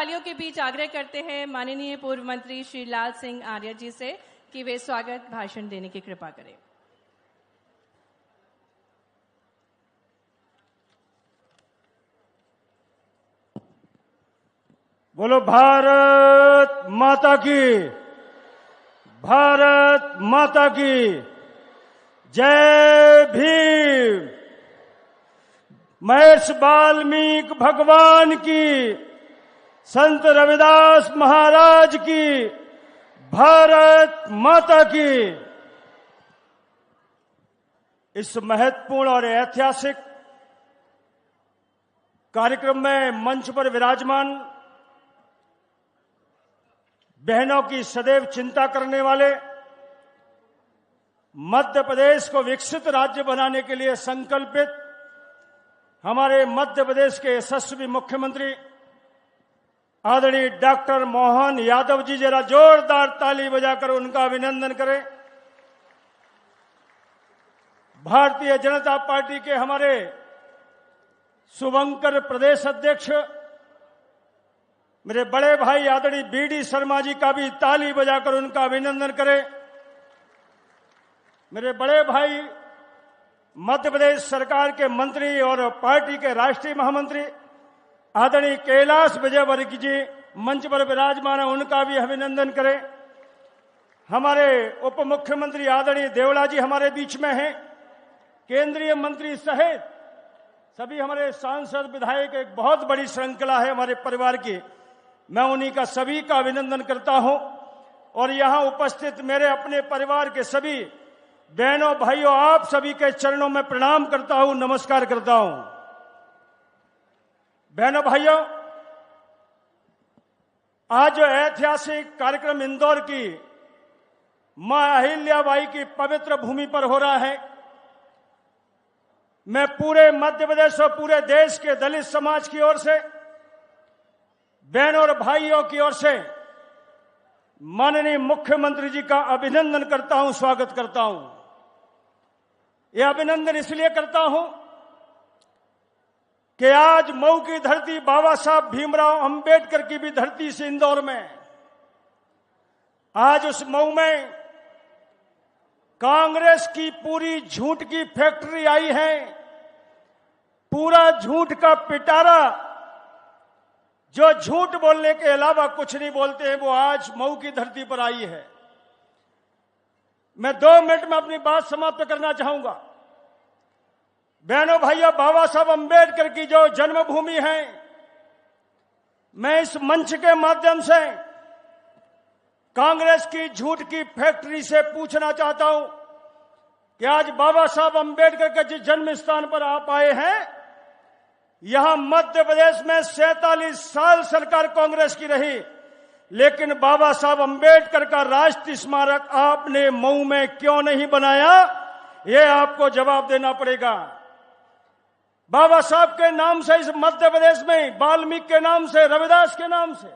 तालियों के बीच आग्रह करते हैं माननीय पूर्व मंत्री श्री लाल सिंह आर्य जी से कि वे स्वागत भाषण देने की कृपा करें। बोलो भारत माता की, भारत माता की जय भीम। महर्षि वाल्मीकि भगवान की, संत रविदास महाराज की, भारत माता की। इस महत्वपूर्ण और ऐतिहासिक कार्यक्रम में मंच पर विराजमान बहनों की सदैव चिंता करने वाले, मध्य प्रदेश को विकसित राज्य बनाने के लिए संकल्पित हमारे मध्य प्रदेश के यशस्वी मुख्यमंत्री आदरणीय डॉक्टर मोहन यादव जी, जरा जोरदार ताली बजाकर उनका अभिनंदन करें। भारतीय जनता पार्टी के हमारे शुभंकर प्रदेश अध्यक्ष मेरे बड़े भाई आदरणीय बीडी शर्मा जी का भी ताली बजाकर उनका अभिनंदन करें। मेरे बड़े भाई मध्य प्रदेश सरकार के मंत्री और पार्टी के राष्ट्रीय महामंत्री आदरणीय कैलाश विजयवर्गीय जी मंच पर विराजमान है, उनका भी अभिनंदन करें। हमारे उप मुख्यमंत्री आदरणीय देवड़ा जी हमारे बीच में हैं, केंद्रीय मंत्री सहित सभी हमारे सांसद विधायक, एक बहुत बड़ी श्रृंखला है हमारे परिवार की। मैं उन्हीं का सभी का अभिनंदन करता हूं और यहां उपस्थित मेरे अपने परिवार के सभी बहनों भाइयों, आप सभी के चरणों में प्रणाम करता हूं, नमस्कार करता हूं। बहनों भाइयों, आज जो ऐतिहासिक कार्यक्रम इंदौर की मां अहिल्याबाई की पवित्र भूमि पर हो रहा है, मैं पूरे मध्य प्रदेश और पूरे देश के दलित समाज की ओर से, बहनों और भाइयों की ओर से माननीय मुख्यमंत्री जी का अभिनंदन करता हूं, स्वागत करता हूं। यह अभिनंदन इसलिए करता हूं कि आज मऊ की धरती, बाबा साहब भीमराव अंबेडकर की भी धरती से इंदौर में, आज उस मऊ में कांग्रेस की पूरी झूठ की फैक्ट्री आई है। पूरा झूठ का पिटारा, जो झूठ बोलने के अलावा कुछ नहीं बोलते हैं, वो आज मऊ की धरती पर आई है। मैं 2 मिनट में अपनी बात समाप्त करना चाहूंगा। बहनों भाइयों, बाबा साहब अंबेडकर की जो जन्मभूमि है, मैं इस मंच के माध्यम से कांग्रेस की झूठ की फैक्ट्री से पूछना चाहता हूं कि आज बाबा साहब अंबेडकर के जिस जन्म स्थान पर आप आए हैं, यहां मध्य प्रदेश में 47 साल सरकार कांग्रेस की रही, लेकिन बाबा साहब अंबेडकर का राष्ट्रीय स्मारक आपने मऊ में क्यों नहीं बनाया, यह आपको जवाब देना पड़ेगा। बाबा साहब के नाम से इस मध्य प्रदेश में, वाल्मीकि के नाम से, रविदास के नाम से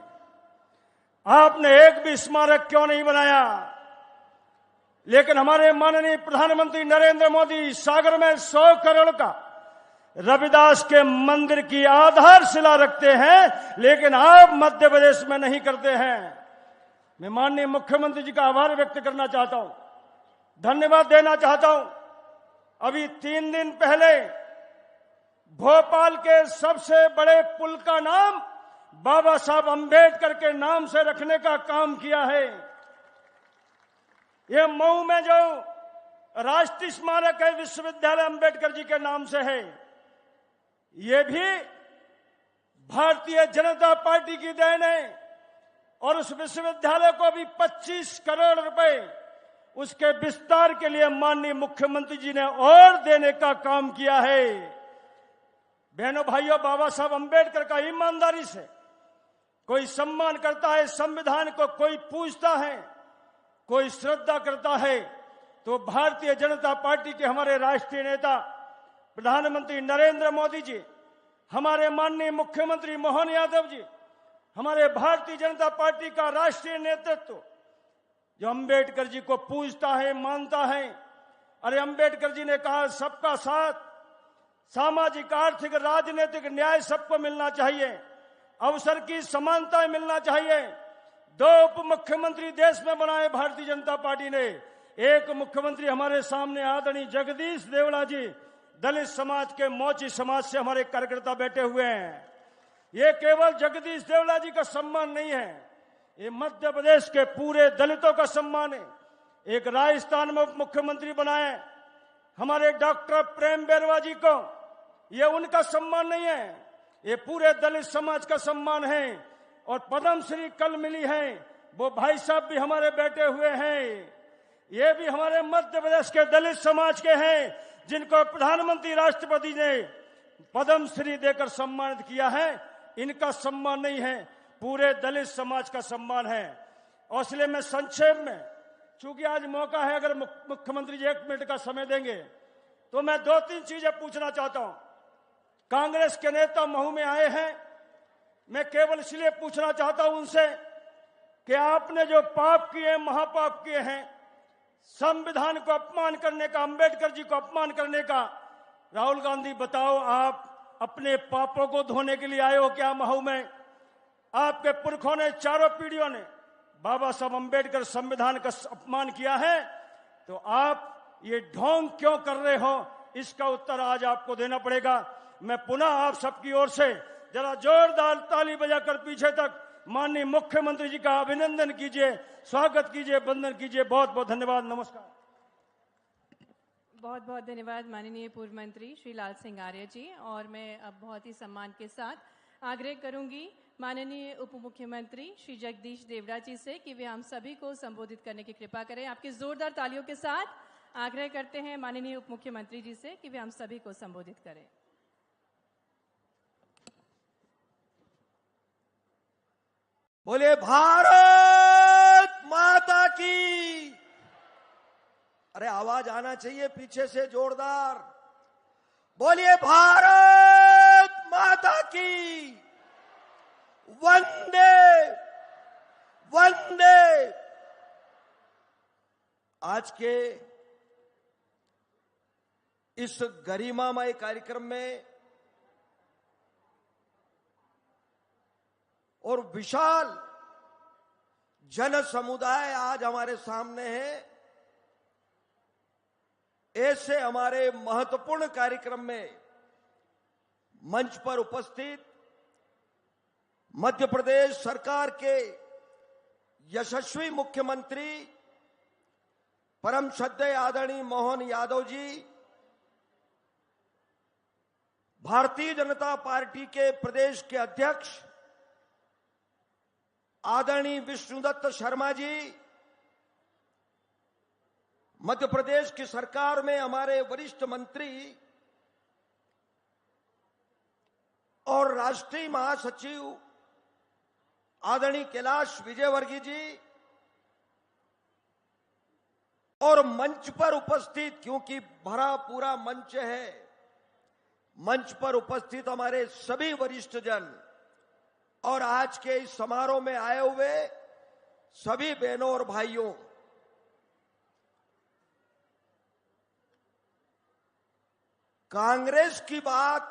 आपने एक भी स्मारक क्यों नहीं बनाया। लेकिन हमारे माननीय प्रधानमंत्री नरेंद्र मोदी सागर में 100 करोड़ का रविदास के मंदिर की आधारशिला रखते हैं, लेकिन आप मध्य प्रदेश में नहीं करते हैं। मैं माननीय मुख्यमंत्री जी का आभार व्यक्त करना चाहता हूं, धन्यवाद देना चाहता हूं। अभी 3 दिन पहले भोपाल के सबसे बड़े पुल का नाम बाबा साहब अंबेडकर के नाम से रखने का काम किया है। यह मऊ में जो राष्ट्रीय स्मारक है, विश्वविद्यालय अंबेडकर जी के नाम से है, ये भी भारतीय जनता पार्टी की देन है। और उस विश्वविद्यालय को भी 25 करोड़ रुपए उसके विस्तार के लिए माननीय मुख्यमंत्री जी ने और देने का काम किया है। बहनों भाइयों, बाबा साहब अंबेडकर का ईमानदारी से कोई सम्मान करता है, संविधान को कोई पूजता है, कोई श्रद्धा करता है, तो भारतीय जनता पार्टी के हमारे राष्ट्रीय नेता प्रधानमंत्री नरेंद्र मोदी जी, हमारे माननीय मुख्यमंत्री मोहन यादव जी, हमारे भारतीय जनता पार्टी का राष्ट्रीय नेतृत्व जो अंबेडकर जी को पूजता है, मानता है। अरे अंबेडकर जी ने कहा सबका साथ, सामाजिक, आर्थिक, राजनीतिक न्याय सबको मिलना चाहिए। अवसर की समानता मिलना चाहिए। 2 उप मुख्यमंत्री देश में बनाए भारतीय जनता पार्टी ने। एक मुख्यमंत्री हमारे सामने आदरणीय जगदीश देवड़ा जी, दलित समाज के मोची समाज से हमारे कार्यकर्ता बैठे हुए हैं। ये केवल जगदीश देवड़ा जी का सम्मान नहीं है, ये मध्य प्रदेश के पूरे दलितों का सम्मान है। एक राजस्थान में उप मुख्यमंत्री बनाए हमारे डॉक्टर प्रेम बैरवा जी को, ये उनका सम्मान नहीं है, ये पूरे दलित समाज का सम्मान है। और पद्मश्री कल मिली है, वो भाई साहब भी हमारे बैठे हुए हैं, ये भी हमारे मध्य प्रदेश के दलित समाज के हैं, जिनको प्रधानमंत्री राष्ट्रपति ने पद्मश्री देकर सम्मानित किया है। इनका सम्मान नहीं है, पूरे दलित समाज का सम्मान है। और इसलिए मैं संक्षेप में, चूंकि आज मौका है, अगर मुख्यमंत्री जी 1 मिनट का समय देंगे तो मैं 2-3 चीजें पूछना चाहता हूं। कांग्रेस के नेता महू में आए हैं, मैं केवल इसलिए पूछना चाहता हूं उनसे कि आपने जो पाप किए, महापाप किए हैं, संविधान को अपमान करने का, अंबेडकर जी को अपमान करने का, राहुल गांधी बताओ, आप अपने पापों को धोने के लिए आए हो क्या महू में? आपके पुरखों ने, चारों पीढ़ियों ने बाबा साहब अंबेडकर संविधान का अपमान किया है, तो आप ये ढोंग क्यों कर रहे हो? इसका उत्तर आज आपको देना पड़ेगा। मैं पुनः आप सबकी ओर से जरा जोरदार ताली बजाकर पीछे तक माननीय मुख्यमंत्री जी का अभिनंदन कीजिए, स्वागत कीजिए, वंदन कीजिए। बहुत बहुत धन्यवाद, नमस्कार। बहुत बहुत धन्यवाद माननीय पूर्व मंत्री श्री लाल सिंह आर्य जी। और मैं अब बहुत ही सम्मान के साथ आग्रह करूंगी माननीय उप मुख्यमंत्री श्री जगदीश देवड़ा जी से कि वे हम सभी को संबोधित करने की कृपा करें। आपकी जोरदार तालियों के साथ आग्रह करते हैं माननीय उप मुख्यमंत्री जी से कि वे हम सभी को संबोधित करें। बोले भारत माता की। अरे आवाज आना चाहिए पीछे से जोरदार। बोलिए भारत माता की। वंदे वंदे। आज के इस गरिमामय कार्यक्रम में और विशाल जन समुदाय आज हमारे सामने है, ऐसे हमारे महत्वपूर्ण कार्यक्रम में मंच पर उपस्थित मध्य प्रदेश सरकार के यशस्वी मुख्यमंत्री परम श्रद्धेय आदरणीय मोहन यादव जी, भारतीय जनता पार्टी के प्रदेश के अध्यक्ष आदरणीय विष्णुदत्त शर्मा जी, मध्य प्रदेश की सरकार में हमारे वरिष्ठ मंत्री और राष्ट्रीय महासचिव आदरणीय कैलाश विजयवर्गीय जी, और मंच पर उपस्थित, क्योंकि भरा पूरा मंच है, मंच पर उपस्थित हमारे सभी वरिष्ठ जन और आज के इस समारोह में आए हुए सभी बहनों और भाइयों, कांग्रेस की बात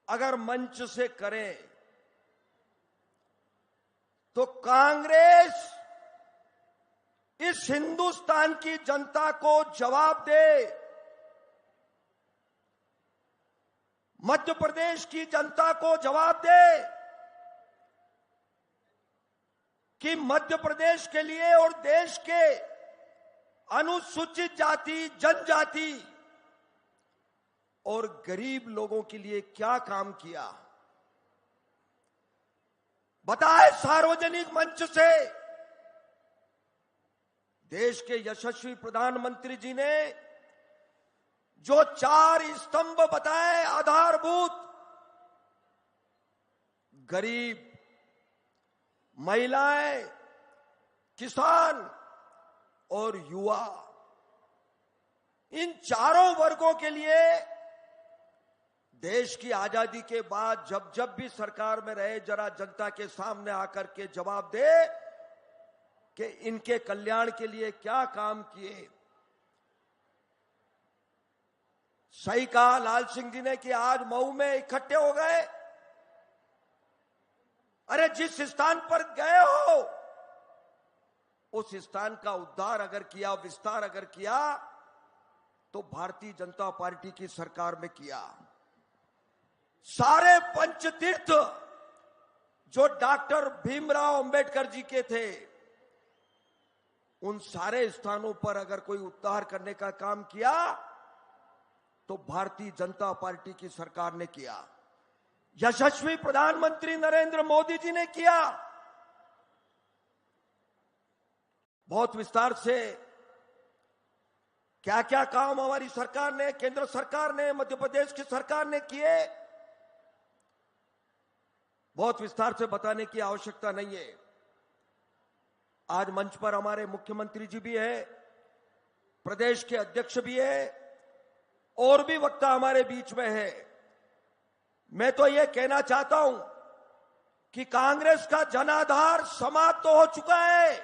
अगर मंच से करें तो कांग्रेस इस हिंदुस्तान की जनता को जवाब दे, मध्य प्रदेश की जनता को जवाब दे कि मध्य प्रदेश के लिए और देश के अनुसूचित जाति, जनजाति और गरीब लोगों के लिए क्या काम किया। बताए सार्वजनिक मंच से। देश के यशस्वी प्रधानमंत्री जी ने जो 4 स्तंभ बताए आधारभूत, गरीब, महिलाएं, किसान और युवा, इन चारों वर्गों के लिए देश की आजादी के बाद जब जब भी सरकार में रहे, जरा जनता के सामने आकर के जवाब दे कि इनके कल्याण के लिए क्या काम किए। सही कहा लाल सिंह जी ने कि आज मऊ में इकट्ठे हो गए अरे जिस स्थान पर गए हो उस स्थान का उद्धार अगर किया, विस्तार अगर किया तो भारतीय जनता पार्टी की सरकार में किया। सारे पंचतीर्थ जो डॉक्टर भीमराव अंबेडकर जी के थे, उन सारे स्थानों पर अगर कोई उद्धार करने का काम किया तो भारतीय जनता पार्टी की सरकार ने किया। यशस्वी प्रधानमंत्री नरेंद्र मोदी जी ने किया। बहुत विस्तार से क्या क्या काम हमारी सरकार ने, केंद्र सरकार ने, मध्य प्रदेश की सरकार ने किए, बहुत विस्तार से बताने की आवश्यकता नहीं है। आज मंच पर हमारे मुख्यमंत्री जी भी है, प्रदेश के अध्यक्ष भी है, और भी वक्ता हमारे बीच में है। मैं तो यह कहना चाहता हूं कि कांग्रेस का जनाधार समाप्त तो हो चुका है।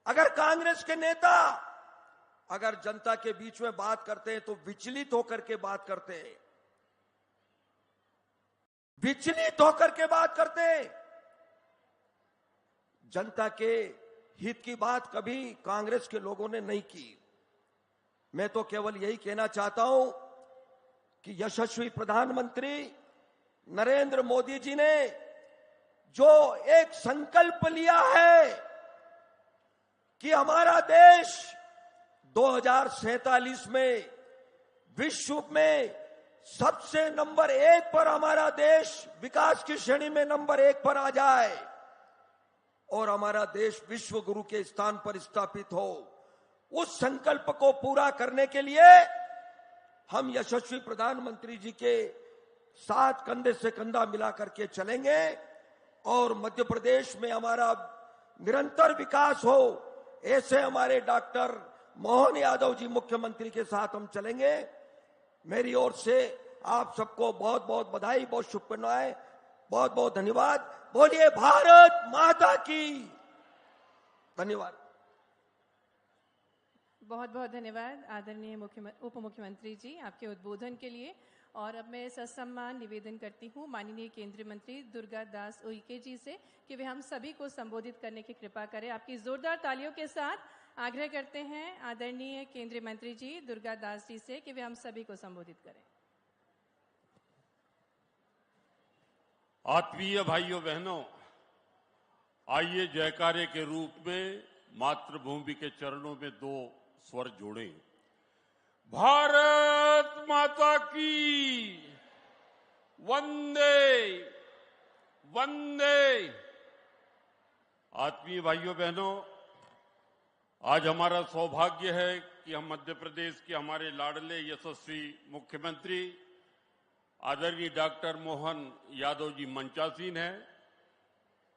अगर कांग्रेस के नेता अगर जनता के बीच में बात करते हैं तो विचलित होकर के बात करते हैं, विचलित होकर के बात करते हैं। जनता के हित की बात कभी कांग्रेस के लोगों ने नहीं की। मैं तो केवल यही कहना चाहता हूं कि यशस्वी प्रधानमंत्री नरेंद्र मोदी जी ने जो एक संकल्प लिया है कि हमारा देश 2047 में विश्व में सबसे नंबर 1 पर, हमारा देश विकास की श्रेणी में नंबर 1 पर आ जाए और हमारा देश विश्व गुरु के स्थान पर स्थापित हो, उस संकल्प को पूरा करने के लिए हम यशस्वी प्रधानमंत्री जी के साथ कंधे से कंधा मिला करके चलेंगे और मध्य प्रदेश में हमारा निरंतर विकास हो, ऐसे हमारे डॉक्टर मोहन यादव जी मुख्यमंत्री के साथ हम चलेंगे। मेरी ओर से आप सबको बहुत बहुत बधाई, बहुत शुभकामनाएं, बहुत बहुत धन्यवाद। बोलिए भारत माता की। धन्यवाद। बहुत बहुत धन्यवाद आदरणीय उप मुख्यमंत्री जी आपके उद्बोधन के लिए। और अब मैं ससम्मान निवेदन करती हूँ माननीय केंद्रीय मंत्री दुर्गा दास उइके जी से कि वे हम सभी को संबोधित करने की कृपा करें। आपकी जोरदार तालियों के साथ आग्रह करते हैं आदरणीय केंद्रीय मंत्री जी दुर्गा दास जी से कि वे हम सभी को संबोधित करें। आत्मीय भाइयों बहनों, आइए जयकारे के रूप में मातृभूमि के चरणों में 2 स्वर जोड़ें। भारत माता की वंदे वंदे। आत्मीय भाइयों बहनों, आज हमारा सौभाग्य है कि हम मध्य प्रदेश के हमारे लाडले यशस्वी मुख्यमंत्री आदरणीय डॉक्टर मोहन यादव जी मंचासीन हैं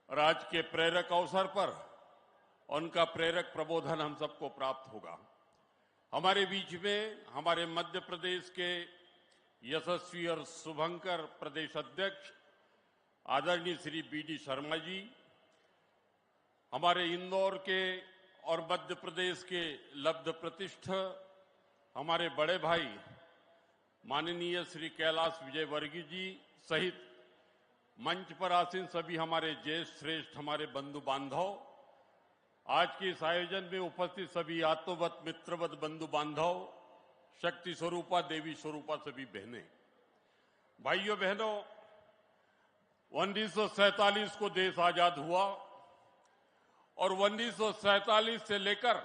और आज के प्रेरक अवसर पर उनका प्रेरक प्रबोधन हम सबको प्राप्त होगा। हमारे बीच में हमारे मध्य प्रदेश के यशस्वी और शुभंकर प्रदेश अध्यक्ष आदरणीय श्री BD शर्मा जी, हमारे इंदौर के और मध्य प्रदेश के लब्ध प्रतिष्ठ हमारे बड़े भाई माननीय श्री कैलाश विजयवर्गीय जी सहित मंच पर आसीन सभी हमारे ज्येष्ठ श्रेष्ठ हमारे बंधु बांधव, आज के इस आयोजन में उपस्थित सभी आत्मवत मित्रवत बंधु बांधव, शक्ति स्वरूपा देवी स्वरूपा सभी बहनें, भाइयों बहनों, 1947 को देश आजाद हुआ और 1947 से लेकर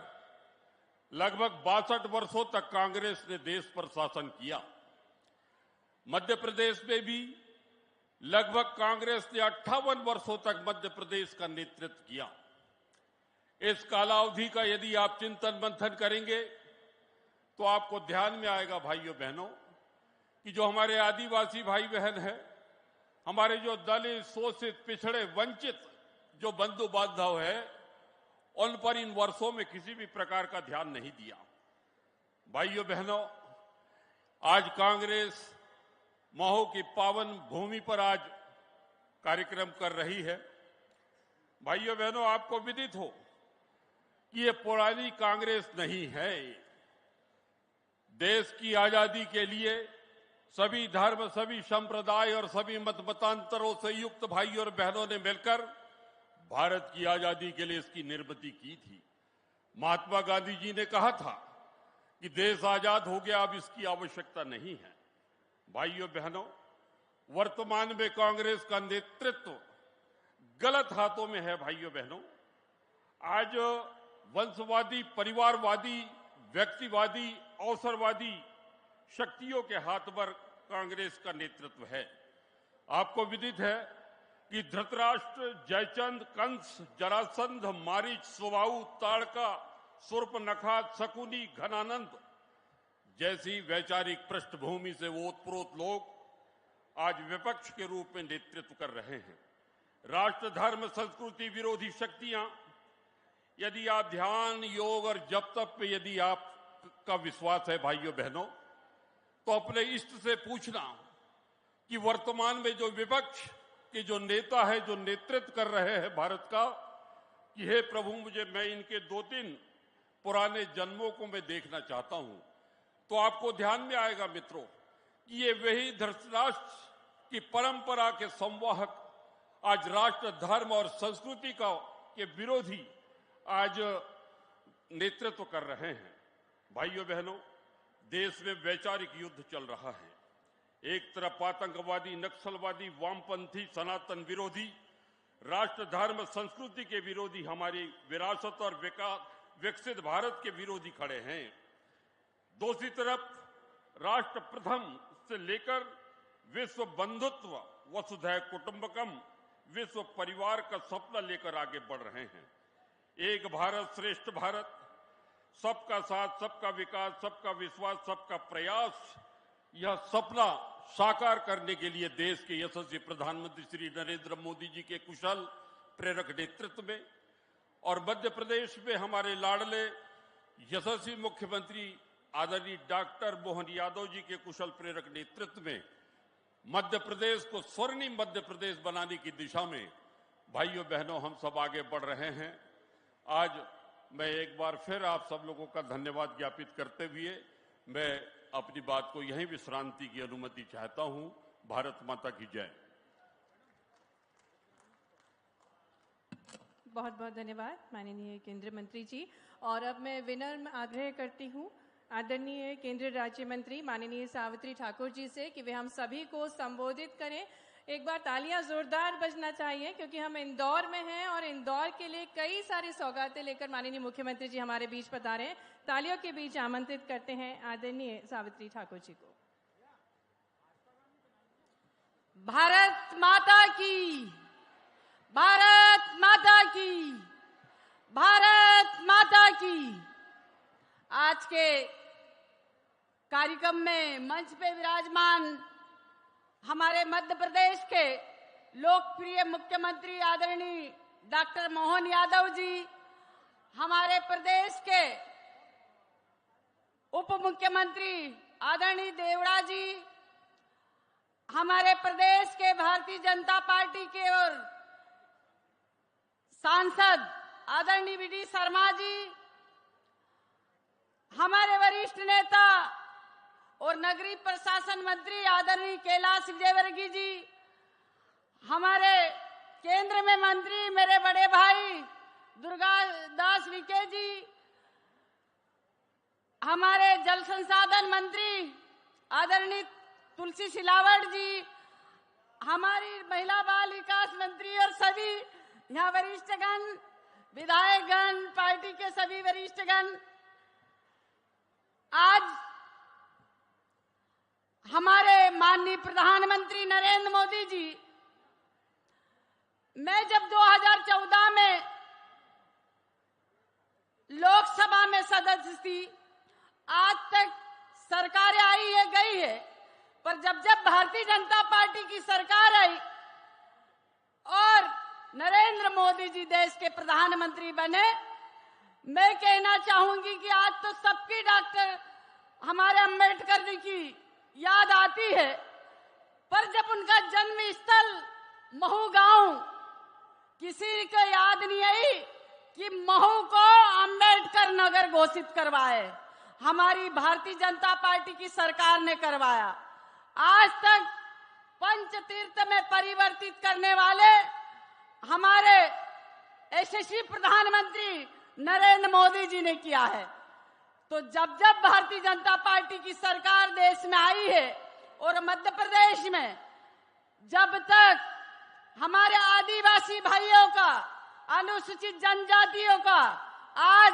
लगभग 62 वर्षों तक कांग्रेस ने देश पर शासन किया। मध्य प्रदेश में भी लगभग कांग्रेस ने 58 वर्षों तक मध्य प्रदेश का नेतृत्व किया। इस कालावधि का यदि आप चिंतन मंथन करेंगे तो आपको ध्यान में आएगा भाइयों बहनों कि जो हमारे आदिवासी भाई बहन हैं, हमारे जो दलित शोषित पिछड़े वंचित जो बंधु बांधव है, उन पर इन वर्षों में किसी भी प्रकार का ध्यान नहीं दिया। भाइयों बहनों, आज कांग्रेस महो की पावन भूमि पर आज कार्यक्रम कर रही है। भाइयों बहनों, आपको विदित हो कि ये पुरानी कांग्रेस नहीं है। देश की आजादी के लिए सभी धर्म, सभी संप्रदाय और सभी मत मतांतरों से युक्त भाई और बहनों ने मिलकर भारत की आजादी के लिए इसकी निर्मिति की थी। महात्मा गांधी जी ने कहा था कि देश आजाद हो गया, अब इसकी आवश्यकता नहीं है। भाइयों बहनों, वर्तमान में कांग्रेस का नेतृत्व गलत हाथों में है। भाइयों बहनों, आज वंशवादी, परिवारवादी, व्यक्तिवादी, अवसरवादी शक्तियों के हाथ पर कांग्रेस का नेतृत्व है। आपको विदित है कि धृतराष्ट्र, जयचंद, कंस, जरासंध, मारीच, सुबाहु, ताड़का, शूर्पणखा, शकुनी, घनानंद जैसी वैचारिक पृष्ठभूमि से ओतप्रोत लोग आज विपक्ष के रूप में नेतृत्व कर रहे हैं। राष्ट्र, धर्म, संस्कृति विरोधी शक्तियां, यदि आप ध्यान, योग और जप तप पे यदि आपका विश्वास है भाइयों बहनों, तो अपने इष्ट से पूछना कि वर्तमान में जो विपक्ष के जो नेता है, जो नेतृत्व कर रहे हैं भारत का, कि हे प्रभु मैं इनके 2-3 पुराने जन्मों को मैं देखना चाहता हूं, तो आपको ध्यान में आएगा मित्रों कि ये वही धृतराष्ट्र की परंपरा के संवाहक आज राष्ट्र, धर्म और संस्कृति के विरोधी आज नेतृत्व कर रहे हैं। भाइयों बहनों, देश में वैचारिक युद्ध चल रहा है। एक तरफ आतंकवादी, नक्सलवादी, वामपंथी, सनातन विरोधी, राष्ट्र, धर्म, संस्कृति के विरोधी, हमारी विरासत और विकसित भारत के विरोधी खड़े हैं। दूसरी तरफ राष्ट्र प्रथम से लेकर विश्व बंधुत्व, वसुधैव कुटुंबकम, विश्व परिवार का सपना लेकर आगे बढ़ रहे हैं। एक भारत श्रेष्ठ भारत, सबका साथ, सबका विकास, सबका विश्वास, सबका प्रयास, यह सपना साकार करने के लिए देश के यशस्वी प्रधानमंत्री श्री नरेंद्र मोदी जी के कुशल प्रेरक नेतृत्व में और मध्य प्रदेश में हमारे लाडले यशस्वी मुख्यमंत्री आदरणीय डॉक्टर मोहन यादव जी के कुशल प्रेरक नेतृत्व में मध्य प्रदेश को स्वर्णिम मध्य प्रदेश बनाने की दिशा में भाइयों बहनों हम सब आगे बढ़ रहे हैं। आज मैं एक बार फिर आप सब लोगों का धन्यवाद ज्ञापित करते हुए मैं अपनी बात को यहीं विश्रांति की अनुमति चाहता हूं। भारत माता की जय। बहुत बहुत धन्यवाद माननीय केंद्रीय मंत्री जी। और अब मैं विनम्र आग्रह करती हूं आदरणीय केंद्रीय राज्य मंत्री माननीय सावित्री ठाकुर जी से कि वे हम सभी को संबोधित करें। एक बार तालियां जोरदार बजना चाहिए क्योंकि हम इंदौर में हैं और इंदौर के लिए कई सारी सौगातें लेकर माननीय मुख्यमंत्री जी हमारे बीच पधारे हैं। तालियों के बीच आमंत्रित करते हैं आदरणीय सावित्री ठाकुर जी को। भारत माता की, भारत माता की, भारत माता की। आज के कार्यक्रम में मंच पे विराजमान हमारे मध्य प्रदेश के लोकप्रिय मुख्यमंत्री आदरणीय डॉक्टर मोहन यादव जी, हमारे प्रदेश के उप मुख्यमंत्री आदरणीय देवड़ा जी, हमारे प्रदेश के भारतीय जनता पार्टी के और सांसद आदरणीय वी.डी. शर्मा जी, हमारे वरिष्ठ नेता और नगरीय प्रशासन मंत्री आदरणीय कैलाश विजयवर्गीय जी, हमारे केंद्र में मंत्री मेरे बड़े भाई दुर्गा दास विखे जी, हमारे जल संसाधन मंत्री आदरणीय तुलसी सिलावट जी, हमारी महिला बाल विकास मंत्री और सभी यहाँ वरिष्ठगण, विधायकगण, पार्टी के सभी वरिष्ठगण। आज हमारे माननीय प्रधानमंत्री नरेंद्र मोदी जी, मैं जब 2014 में लोकसभा में सदस्य थी, आज तक सरकारें आई है गई है, पर जब जब भारतीय जनता पार्टी की सरकार आई और नरेंद्र मोदी जी देश के प्रधानमंत्री बने, मैं कहना चाहूंगी कि आज तो सबकी डॉक्टर हमारे अंबेडकर जी की याद आती है, पर जब उनका जन्म स्थल महू गांव, किसी को याद नहीं आई कि महू को अंबेडकर नगर घोषित करवाए। हमारी भारतीय जनता पार्टी की सरकार ने करवाया। आज तक पंच तीर्थ में परिवर्तित करने वाले हमारे यशस्वी प्रधानमंत्री नरेंद्र मोदी जी ने किया है। तो जब जब भारतीय जनता पार्टी की सरकार देश में आई है और मध्य प्रदेश में जब तक हमारे आदिवासी भाइयों का, अनुसूचित जनजातियों का, आज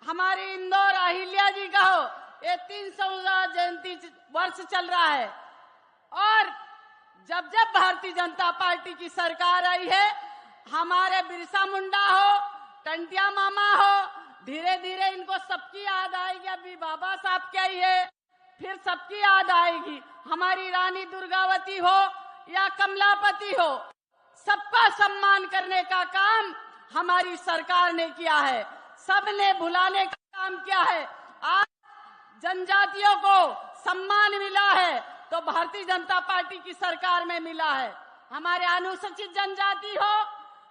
हमारे इंदौर अहिल्या जी का हो, ये 300 जयंती वर्ष चल रहा है। और जब जब भारतीय जनता पार्टी की सरकार आई है, हमारे बिरसा मुंडा हो, टंटिया मामा हो, धीरे धीरे इनको सबकी याद आएगी। अभी बाबा साहब क्या ही है, फिर सबकी याद आएगी। हमारी रानी दुर्गावती हो या कमलापति हो, सबका सम्मान करने का काम हमारी सरकार ने किया है। सबने भुलाने का काम किया है। आज जनजातियों को सम्मान मिला है तो भारतीय जनता पार्टी की सरकार में मिला है। हमारे अनुसूचित जनजाति हो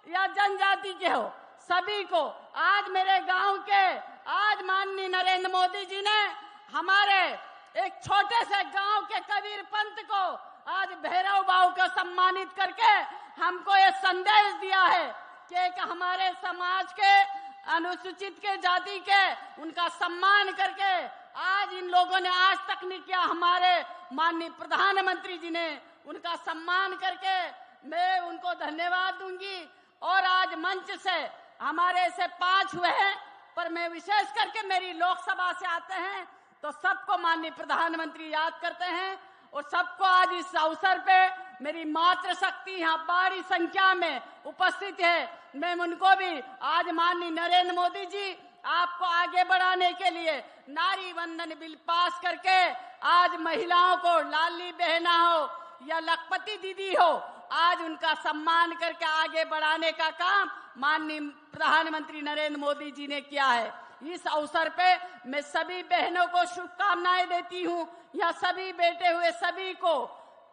या जनजाति के हो, सभी को आज मेरे गांव के, आज माननीय नरेंद्र मोदी जी ने हमारे एक छोटे से गांव के कबीर पंत को आज भैरव बाबू को सम्मानित करके हमको ये संदेश दिया है कि एक हमारे समाज के, अनुसूचित के जाति के, उनका सम्मान करके आज इन लोगों ने आज तक नहीं किया। हमारे माननीय प्रधानमंत्री जी ने उनका सम्मान करके मैं उनको धन्यवाद दूंगी। और आज मंच से हमारे से 5 हुए हैं, पर मैं विशेष करके मेरी लोकसभा से आते हैं तो सबको माननीय प्रधानमंत्री याद करते हैं। और सबको आज इस अवसर पे मेरी मातृशक्ति यहाँ बड़ी संख्या में उपस्थित है, मैं उनको भी आज माननीय नरेंद्र मोदी जी आपको आगे बढ़ाने के लिए नारी वंदन बिल पास करके आज महिलाओं को, लाली बहना हो या लखपति दीदी हो, आज उनका सम्मान करके आगे बढ़ाने का काम माननीय प्रधानमंत्री नरेंद्र मोदी जी ने किया है। इस अवसर पे मैं सभी बहनों को शुभकामनाएं देती हूँ, या सभी बेटे हुए सभी को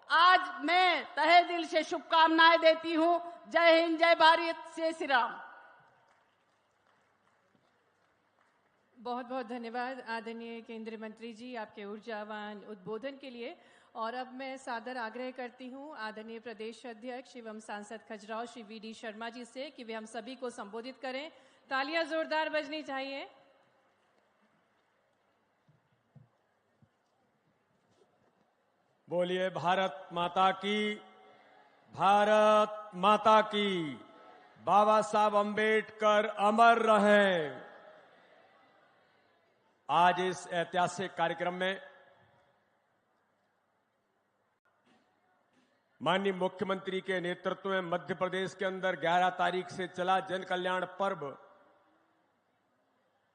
आज मैं तहे दिल से शुभकामनाएं देती हूँ। जय हिंद, जय भारत, जय श्री राम। बहुत बहुत धन्यवाद आदरणीय केंद्रीय मंत्री जी आपके ऊर्जावान उद्बोधन के लिए। और अब मैं सादर आग्रह करती हूं आदरणीय प्रदेश अध्यक्ष एवं सांसद खजुराहो श्री वी.डी. शर्मा जी से कि वे हम सभी को संबोधित करें। तालियां जोरदार बजनी चाहिए। बोलिए भारत माता की, भारत माता की। बाबा साहब अंबेडकर अमर रहें। आज इस ऐतिहासिक कार्यक्रम में माननीय मुख्यमंत्री के नेतृत्व में मध्य प्रदेश के अंदर 11 तारीख से चला जन कल्याण पर्व,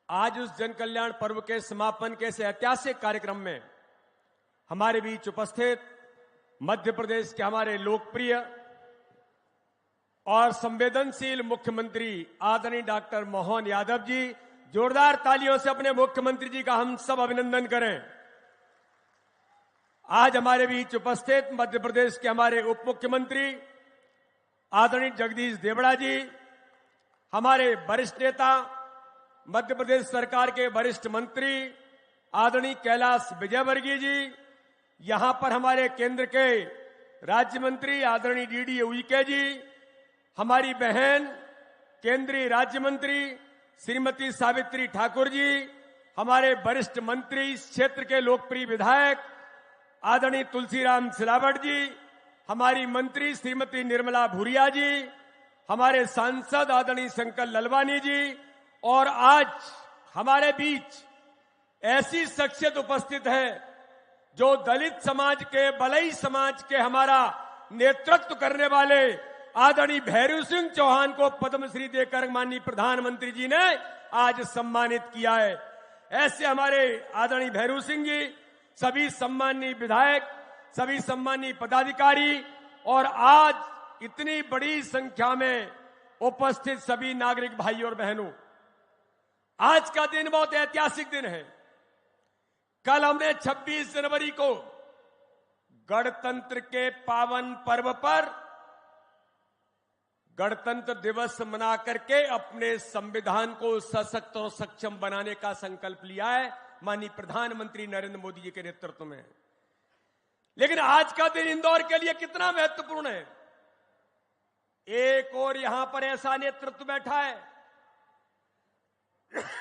आज उस जन कल्याण पर्व के समापन के इस ऐतिहासिक कार्यक्रम में हमारे बीच उपस्थित मध्य प्रदेश के हमारे लोकप्रिय और संवेदनशील मुख्यमंत्री आदरणीय डॉक्टर मोहन यादव जी, जोरदार तालियों से अपने मुख्यमंत्री जी का हम सब अभिनंदन करें। आज हमारे बीच उपस्थित मध्य प्रदेश के हमारे उप मुख्यमंत्री आदरणीय जगदीश देवड़ा जी, हमारे वरिष्ठ नेता, मध्य प्रदेश सरकार के वरिष्ठ मंत्री आदरणीय कैलाश विजयवर्गीय जी, यहां पर हमारे केंद्र के राज्य मंत्री आदरणीय डी.डी. उइके जी, हमारी बहन केंद्रीय राज्य मंत्री श्रीमती सावित्री ठाकुर जी, हमारे वरिष्ठ मंत्री इस क्षेत्र के लोकप्रिय विधायक आदरणीय तुलसीराम सिलावट जी, हमारी मंत्री श्रीमती निर्मला भूरिया जी, हमारे सांसद आदरणीय शंकर ललवानी जी, और आज हमारे बीच ऐसी शख्सियत उपस्थित है जो दलित समाज के, बलई समाज के हमारा नेतृत्व करने वाले आदरणीय भैरू सिंह चौहान को पद्मश्री देकर माननीय प्रधानमंत्री जी ने आज सम्मानित किया है। ऐसे हमारे आदरणीय भैरू सिंह जी, सभी सम्मानीय विधायक, सभी सम्मानीय पदाधिकारी और आज इतनी बड़ी संख्या में उपस्थित सभी नागरिक भाई और बहनों, आज का दिन बहुत ऐतिहासिक दिन है। कल हमने 26 जनवरी को गणतंत्र के पावन पर्व पर गणतंत्र दिवस मना करके अपने संविधान को सशक्त और सक्षम बनाने का संकल्प लिया है माननीय प्रधानमंत्री नरेंद्र मोदी जी के नेतृत्व में। लेकिन आज का दिन इंदौर के लिए कितना महत्वपूर्ण है। एक और यहां पर ऐसा नेतृत्व बैठा है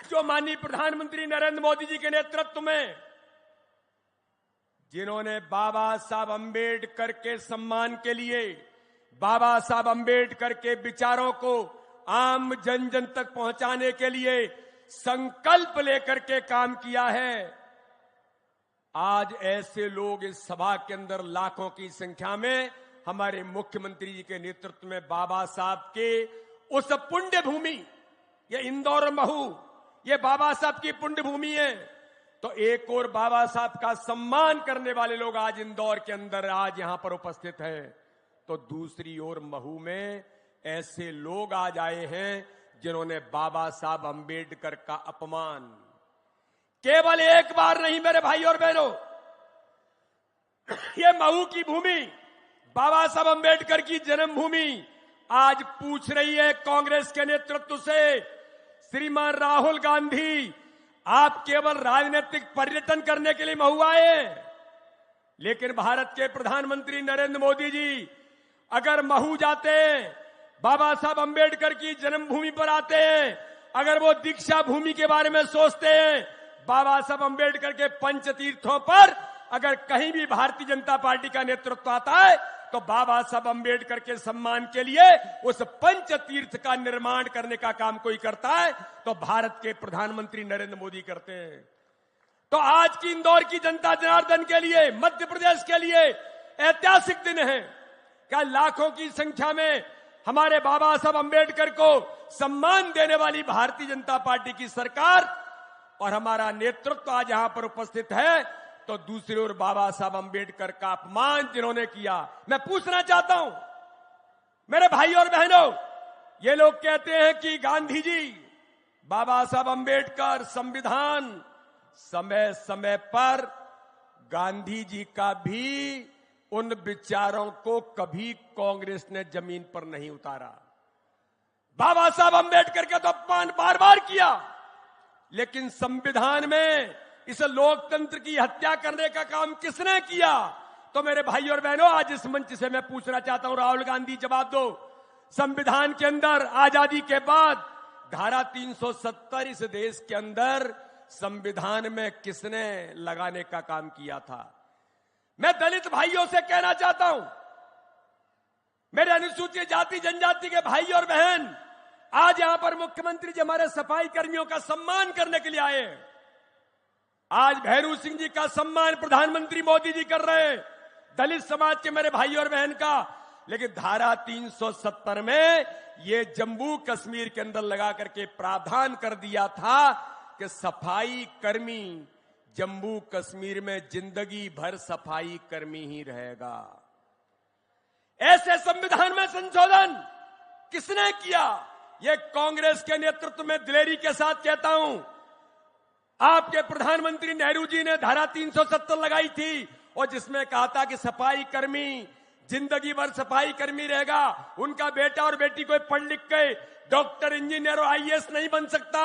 जो माननीय प्रधानमंत्री नरेंद्र मोदी जी के नेतृत्व में, जिन्होंने बाबा साहब अंबेडकर के सम्मान के लिए, बाबा साहब अंबेडकर के विचारों को आम जन जन तक पहुंचाने के लिए संकल्प लेकर के काम किया है। आज ऐसे लोग इस सभा के अंदर लाखों की संख्या में हमारे मुख्यमंत्री जी के नेतृत्व में बाबा साहब के उस पुण्य भूमि, ये इंदौर महू, ये बाबा साहब की पुण्य भूमि है। तो एक और बाबा साहब का सम्मान करने वाले लोग आज इंदौर के अंदर आज यहां पर उपस्थित हैं, तो दूसरी ओर महू में ऐसे लोग आज आए हैं जिन्होंने बाबा साहब अंबेडकर का अपमान केवल एक बार नहीं मेरे भाई और बहनों, ये महू की भूमि, बाबा साहब अंबेडकर की जन्मभूमि आज पूछ रही है कांग्रेस के नेतृत्व से, श्रीमान राहुल गांधी, आप केवल राजनीतिक पर्यटन करने के लिए महू आए, लेकिन भारत के प्रधानमंत्री नरेंद्र मोदी जी अगर महू जाते हैं, बाबा साहब अंबेडकर की जन्मभूमि पर आते हैं, अगर वो दीक्षा भूमि के बारे में सोचते हैं, बाबा साहब अंबेडकर के पंच तीर्थों पर अगर कहीं भी भारतीय जनता पार्टी का नेतृत्व आता है तो बाबा साहब अंबेडकर के सम्मान के लिए उस पंच तीर्थ का निर्माण करने का काम कोई करता है तो भारत के प्रधानमंत्री नरेंद्र मोदी करते हैं। तो आज की इंदौर की जनता जनार्दन के लिए, मध्य प्रदेश के लिए ऐतिहासिक दिन है। क्या लाखों की संख्या में हमारे बाबा साहब अंबेडकर को सम्मान देने वाली भारतीय जनता पार्टी की सरकार और हमारा नेतृत्व आज यहां पर उपस्थित है, तो दूसरी ओर बाबा साहब अंबेडकर का अपमान जिन्होंने किया। मैं पूछना चाहता हूं मेरे भाई और बहनों, ये लोग कहते हैं कि गांधी जी, बाबा साहब अंबेडकर, संविधान, समय समय पर गांधी जी का भी उन विचारों को कभी कांग्रेस ने जमीन पर नहीं उतारा। बाबा साहब अंबेडकर का तो अपमान बार बार किया, लेकिन संविधान में इस लोकतंत्र की हत्या करने का काम किसने किया? तो मेरे भाई और बहनों, आज इस मंच से मैं पूछना चाहता हूं, राहुल गांधी जवाब दो। संविधान के अंदर आजादी के बाद धारा 370 इस देश के अंदर संविधान में किसने लगाने का काम किया था? मैं दलित भाइयों से कहना चाहता हूं, मेरे अनुसूचित जाति जनजाति के भाई और बहन, आज यहां पर मुख्यमंत्री जी हमारे सफाई कर्मियों का सम्मान करने के लिए आए हैं। आज भैरू सिंह जी का सम्मान प्रधानमंत्री मोदी जी कर रहे हैं, दलित समाज के मेरे भाई और बहन का। लेकिन धारा 370 में ये जम्मू कश्मीर के अंदर लगा करके प्रावधान कर दिया था कि सफाई कर्मी जम्मू कश्मीर में जिंदगी भर सफाई कर्मी ही रहेगा। ऐसे संविधान में संशोधन किसने किया? ये कांग्रेस के नेतृत्व में दिलेरी के साथ कहता हूं, आपके प्रधानमंत्री नेहरू जी ने धारा 370 लगाई थी और जिसमें कहा था कि सफाई कर्मी जिंदगी भर सफाई कर्मी रहेगा। उनका बेटा और बेटी कोई पढ़ लिख के डॉक्टर, इंजीनियर और आईएएस नहीं बन सकता,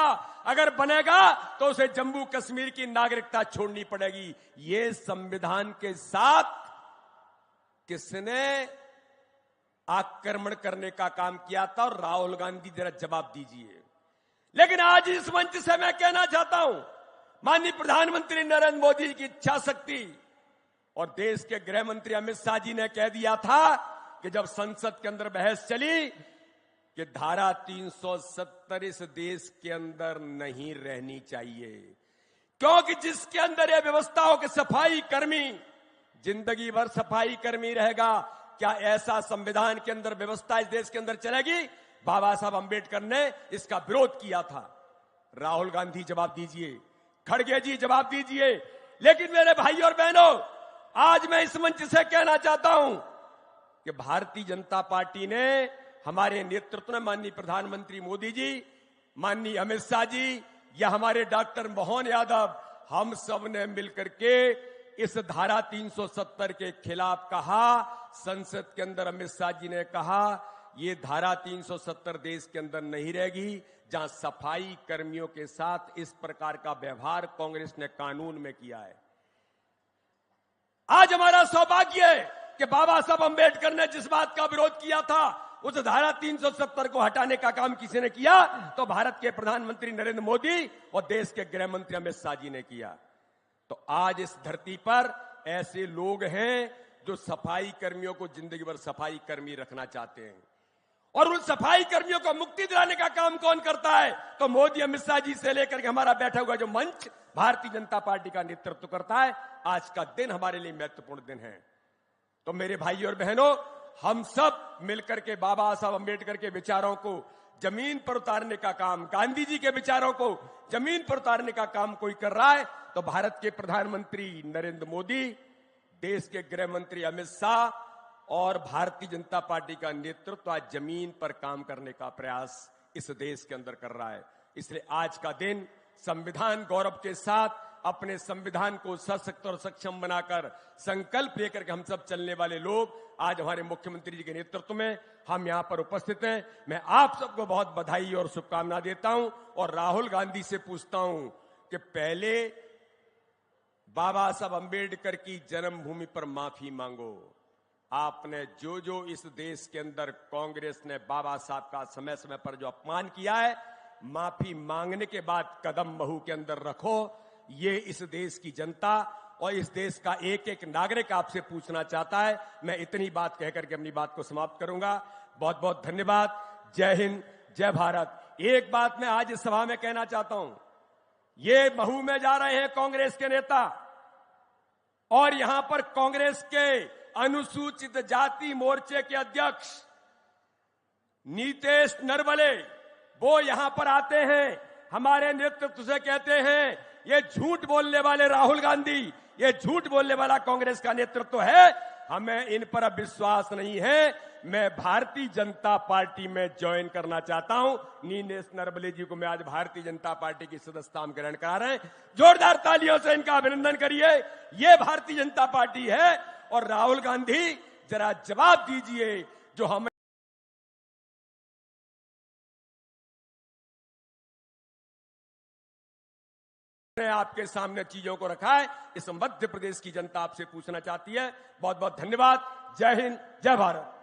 अगर बनेगा तो उसे जम्मू कश्मीर की नागरिकता छोड़नी पड़ेगी। ये संविधान के साथ किसने आक्रमण करने का काम किया था? और राहुल गांधी जरा जवाब दीजिए। लेकिन आज इस मंच से मैं कहना चाहता हूं, माननीय प्रधानमंत्री नरेंद्र मोदी की इच्छा शक्ति और देश के गृह मंत्री अमित शाह जी ने कह दिया था कि जब संसद के अंदर बहस चली कि धारा 370 इस देश के अंदर नहीं रहनी चाहिए, क्योंकि जिसके अंदर यह व्यवस्था हो कि सफाई कर्मी जिंदगी भर सफाई कर्मी रहेगा, क्या ऐसा संविधान के अंदर व्यवस्था इस देश के अंदर चलेगी? बाबा साहब अंबेडकर ने इसका विरोध किया था। राहुल गांधी जवाब दीजिए, खड़गे जी जवाब दीजिए। लेकिन मेरे भाई और बहनों, आज मैं इस मंच से कहना चाहता हूं कि भारतीय जनता पार्टी ने हमारे नेतृत्व में माननीय प्रधानमंत्री मोदी जी, माननीय अमित शाह जी या हमारे डॉक्टर मोहन यादव, हम सब ने मिलकर के इस धारा 370 के खिलाफ कहा। संसद के अंदर अमित शाह जी ने कहा ये धारा 370 देश के अंदर नहीं रहेगी, जहां सफाई कर्मियों के साथ इस प्रकार का व्यवहार कांग्रेस ने कानून में किया है। आज हमारा सौभाग्य है कि बाबा साहब अंबेडकर ने जिस बात का विरोध किया था, उस धारा 370 को हटाने का काम किसी ने किया तो भारत के प्रधानमंत्री नरेंद्र मोदी और देश के गृह मंत्री अमित शाह जी ने किया। तो आज इस धरती पर ऐसे लोग हैं जो सफाई कर्मियों को जिंदगी भर सफाई कर्मी रखना चाहते हैं, और उन सफाई कर्मियों को मुक्ति दिलाने का काम कौन करता है? तो मोदी, अमित शाह जी से लेकर के हमारा बैठा हुआ जो मंच भारतीय जनता पार्टी का नेतृत्व करता है। आज का दिन हमारे लिए महत्वपूर्ण दिन है। तो मेरे भाई और बहनों, हम सब मिलकर के बाबा साहब अंबेडकर के विचारों को जमीन पर उतारने का काम, गांधी जी के विचारों को जमीन पर उतारने का काम कोई कर रहा है तो भारत के प्रधानमंत्री नरेंद्र मोदी, देश के गृह मंत्री अमित शाह और भारतीय जनता पार्टी का नेतृत्व आज जमीन पर काम करने का प्रयास इस देश के अंदर कर रहा है। इसलिए आज का दिन संविधान गौरव के साथ अपने संविधान को सशक्त और सक्षम बनाकर संकल्प लेकर के हम सब चलने वाले लोग आज हमारे मुख्यमंत्री जी के नेतृत्व में हम यहां पर उपस्थित हैं। मैं आप सबको बहुत बधाई और शुभकामना देता हूं और राहुल गांधी से पूछता हूं कि पहले बाबा साहब अंबेडकर की जन्मभूमि पर माफी मांगो। आपने जो जो इस देश के अंदर कांग्रेस ने बाबा साहब का समय समय पर जो अपमान किया है, माफी मांगने के बाद कदम महू के अंदर रखो। ये इस देश की जनता और इस देश का एक एक नागरिक आपसे पूछना चाहता है। मैं इतनी बात कहकर के अपनी बात को समाप्त करूंगा। बहुत बहुत धन्यवाद। जय हिंद, जय भारत। एक बात मैं आज इस सभा में कहना चाहता हूं, ये महू में जा रहे हैं कांग्रेस के नेता और यहां पर कांग्रेस के अनुसूचित जाति मोर्चे के अध्यक्ष नीतेश नरवले, वो यहां पर आते हैं, हमारे नेतृत्व से कहते हैं ये झूठ बोलने वाले राहुल गांधी, ये झूठ बोलने वाला कांग्रेस का नेतृत्व है, हमें इन पर अब विश्वास नहीं है। मैं भारतीय जनता पार्टी में ज्वाइन करना चाहता हूं। नीतेश नरवले जी को मैं आज भारतीय जनता पार्टी की सदस्यता में ग्रहण करा रहे हैं। जोरदार तालियों से इनका अभिनंदन करिए। ये भारतीय जनता पार्टी है। और राहुल गांधी, जरा जवाब दीजिए जो हम आपके सामने चीजों को रखा है, इस मध्य प्रदेश की जनता आपसे पूछना चाहती है। बहुत बहुत धन्यवाद। जय हिंद, जय भारत।